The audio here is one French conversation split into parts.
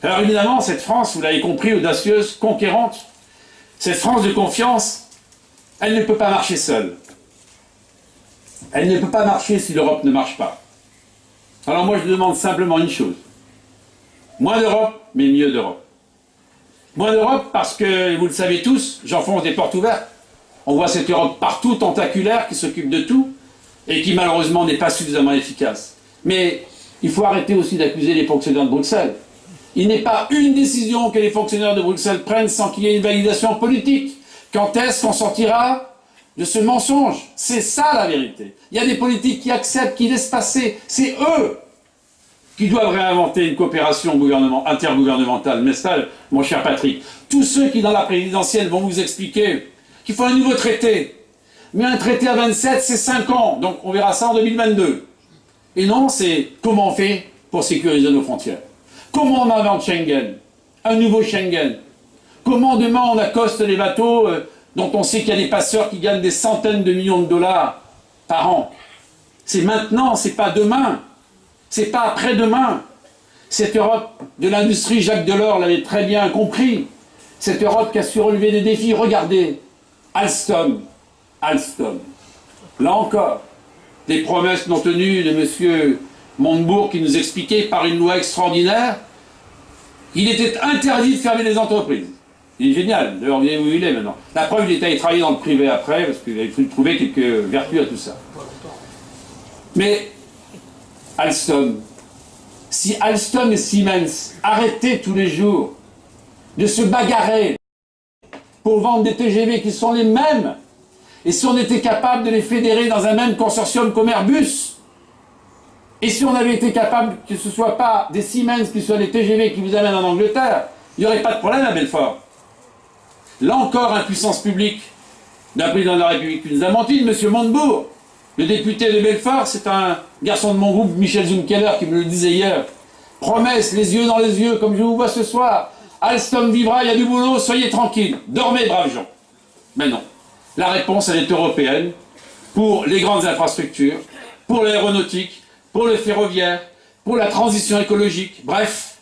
Alors évidemment, cette France, vous l'avez compris, audacieuse, conquérante, cette France de confiance, elle ne peut pas marcher seule. Elle ne peut pas marcher si l'Europe ne marche pas. Alors moi, je demande simplement une chose. Moins d'Europe, mais mieux d'Europe. Moins d'Europe parce que, vous le savez tous, j'enfonce des portes ouvertes. On voit cette Europe partout, tentaculaire, qui s'occupe de tout, et qui malheureusement n'est pas suffisamment efficace. Mais il faut arrêter aussi d'accuser les fonctionnaires de Bruxelles. Il n'est pas une décision que les fonctionnaires de Bruxelles prennent sans qu'il y ait une validation politique. Quand est-ce qu'on sortira de ce mensonge? C'est ça la vérité. Il y a des politiques qui acceptent, qui laissent passer. C'est eux qui doivent réinventer une coopération intergouvernementale. N'est-ce pas, mon cher Patrick? Tous ceux qui, dans la présidentielle, vont vous expliquer qu'il faut un nouveau traité. Mais un traité à 27, c'est 5 ans. Donc on verra ça en 2022. Et non, c'est comment on fait pour sécuriser nos frontières. Comment on invente Schengen? Un nouveau Schengen. Comment demain on accoste les bateaux dont on sait qu'il y a des passeurs qui gagnent des centaines de millions de dollars par an? C'est maintenant, c'est pas demain. C'est pas après-demain. Cette Europe de l'industrie, Jacques Delors l'avait très bien compris. Cette Europe qui a su relever des défis. Regardez, Alstom. Là encore, des promesses non tenues de M. Montebourg qui nous expliquait par une loi extraordinaire qu'il était interdit de fermer les entreprises. Il est génial, d'ailleurs, vous voyez où il est maintenant. La preuve, il est allé travailler dans le privé après, parce qu'il avait trouvé quelques vertus à tout ça. Mais Alstom, si Alstom et Siemens arrêtaient tous les jours de se bagarrer pour vendre des TGV qui sont les mêmes, et si on était capable de les fédérer dans un même consortium comme Airbus, et si on avait été capable que ce ne soit pas des Siemens qui soient des TGV qui vous amènent en Angleterre, il n'y aurait pas de problème à Belfort. Là encore, impuissance publique d'un président de la République qui nous a menti, de M. Montebourg. Le député de Belfort, c'est un garçon de mon groupe, Michel Zumkeller, qui me le disait hier. Promesse, les yeux dans les yeux, comme je vous vois ce soir. Alstom vivra, il y a du boulot, soyez tranquilles. Dormez, braves gens. Mais non. La réponse, elle est européenne, pour les grandes infrastructures, pour l'aéronautique, pour le ferroviaire, pour la transition écologique, bref,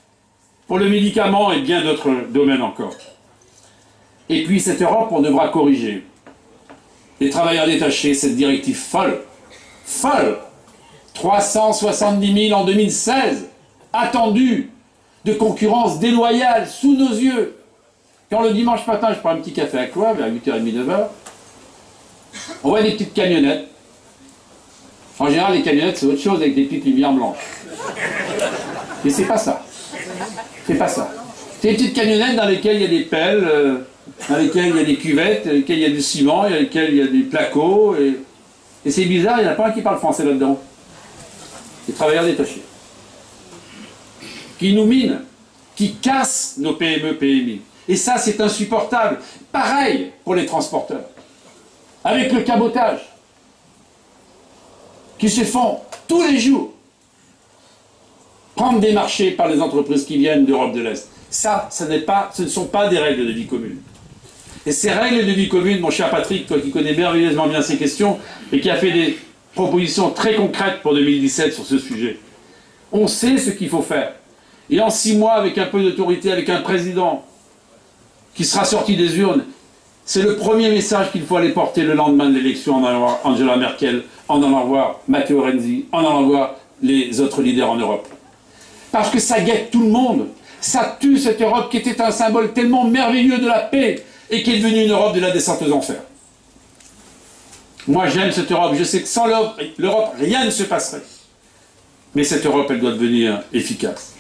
pour le médicament et bien d'autres domaines encore. Et puis cette Europe, on devra corriger. Les travailleurs détachés, cette directive folle, 370 000 en 2016, attendue, de concurrence déloyale, sous nos yeux. Quand le dimanche matin, je prends un petit café à Cloix, vers 8h30, 9h, on voit des petites camionnettes. En général, les camionnettes, c'est autre chose avec des petites lumières blanches. Mais c'est pas ça. C'est pas ça. C'est des petites camionnettes dans lesquelles il y a des pelles, dans lesquelles il y a des cuvettes, dans lesquelles il y a du ciment, dans lesquelles il y a des placos. Et c'est bizarre, il n'y en a pas un qui parle français là-dedans. Les travailleurs détachés. Qui nous minent, qui cassent nos PME, PMI. Et ça, c'est insupportable. Pareil pour les transporteurs. Avec le cabotage, qui se font tous les jours prendre des marchés par les entreprises qui viennent d'Europe de l'Est. Ça, ce ne sont pas des règles de vie commune. Et ces règles de vie commune, mon cher Patrick, toi qui connais merveilleusement bien ces questions et qui a fait des propositions très concrètes pour 2017 sur ce sujet, on sait ce qu'il faut faire. Et en 6 mois, avec un peu d'autorité, avec un président qui sera sorti des urnes, c'est le premier message qu'il faut aller porter le lendemain de l'élection en allant voir Angela Merkel, en allant voir Matteo Renzi, en allant voir les autres leaders en Europe. Parce que ça guette tout le monde. Ça tue cette Europe qui était un symbole tellement merveilleux de la paix et qui est devenue une Europe de la descente aux enfers. Moi j'aime cette Europe, je sais que sans l'Europe, rien ne se passerait. Mais cette Europe, elle doit devenir efficace.